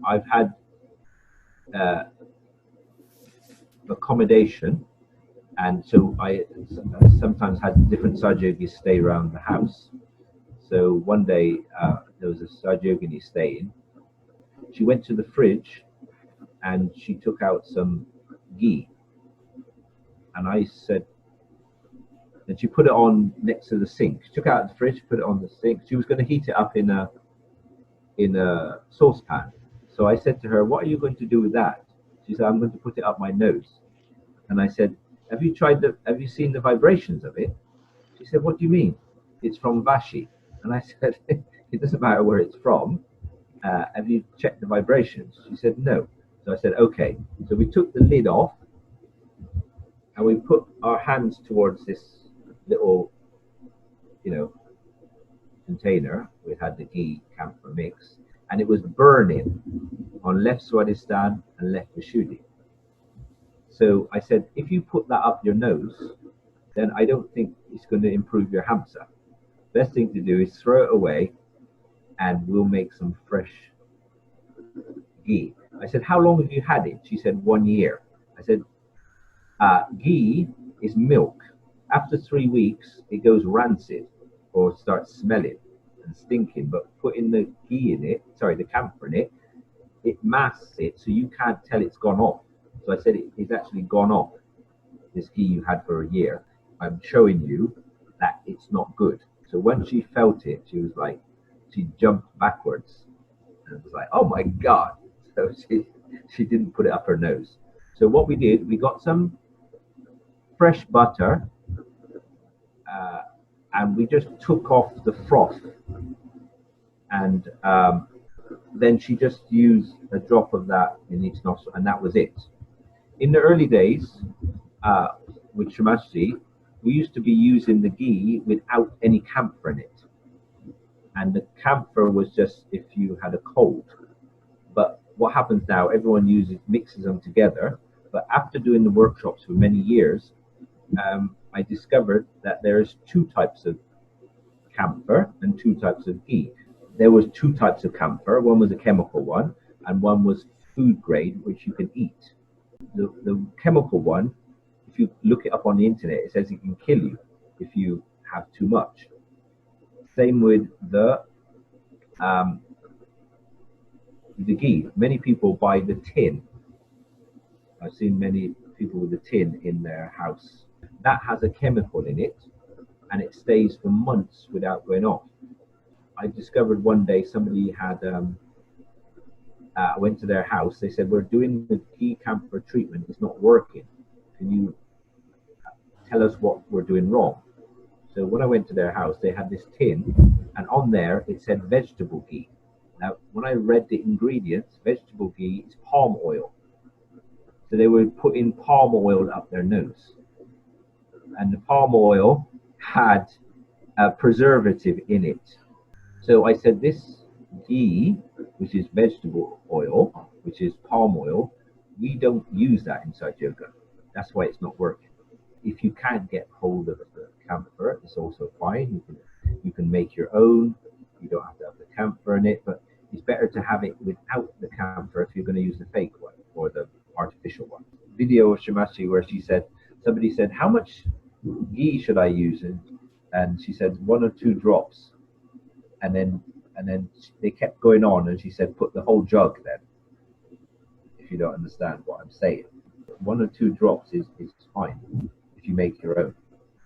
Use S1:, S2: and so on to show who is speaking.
S1: I've had accommodation, and so I sometimes had different Sahaja Yogis stay around the house. So one day there was a Sahaja Yogini staying. She went to the fridge and she took out some ghee, and I said, and she put it on next to the sink. She took it out of the fridge, put it on the sink. She was going to heat it up in a saucepan. So I said to her, "What are you going to do with that?" She said, "I'm going to put it up my nose." And I said, "Have you seen the vibrations of it?" She said, "What do you mean?" "It's from Vashi." And I said, "It doesn't matter where it's from. Have you checked the vibrations?" She said, "No." So I said, "Okay." So we took the lid off and we put our hands towards this little, container. We had the ghee camphor mix, and it was burning on left Swadhisthana and left Vishuddhi. So I said, if you put that up your nose, then I don't think it's going to improve your hamsa. Best thing to do is throw it away, and we'll make some fresh ghee. I said, how long have you had it? She said, 1 year. I said, ghee is milk. After 3 weeks, it goes rancid or starts smelling and stinking. But putting the ghee in it, the camphor in it, it masks it so you can't tell it's gone off. So I said, it's actually gone off, this ghee you had for a year. I'm showing you that it's not good. So when she felt it, she was like, she jumped backwards. And it was like, oh my God. So she didn't put it up her nose. So what we did, we got some fresh butter, and we just took off the froth, and then she just used a drop of that in each nostril, and that was it. In the early days, with Shri Mataji, we used to be using the ghee without any camphor in it, and the camphor was just if you had a cold. But what happens now, everyone mixes them together. But after doing the workshops for many years, I discovered that there's 2 types of camphor and 2 types of ghee. There was 2 types of camphor. One was a chemical one, and one was food grade, which you can eat. The chemical one, if you look it up on the internet, it says it can kill you if you have too much. Same with the ghee. Many people buy the tin. I've seen many people with the tin in their house. That has a chemical in it, and it stays for months without going off. I discovered one day somebody had, I went to their house, they said, we're doing the ghee camphor treatment, it's not working. Can you tell us what we're doing wrong? So when I went to their house, they had this tin, and on there it said vegetable ghee. Now, when I read the ingredients, vegetable ghee is palm oil. So they were putting palm oil up their nose. And the palm oil had a preservative in it. So I said, this ghee, which is vegetable oil, which is palm oil, we don't use that inside yoga. That's why it's not working. If you can't get hold of the camphor, it's also fine. You can make your own. You don't have to have the camphor in it, but it's better to have it without the camphor if you're going to use the fake one or the artificial one. Video of Shri Mataji where somebody said, how much ghee should I use? And she said 1 or 2 drops. And then they kept going on, and she said, put the whole jug then, if you don't understand what I'm saying. 1 or 2 drops is fine if you make your own.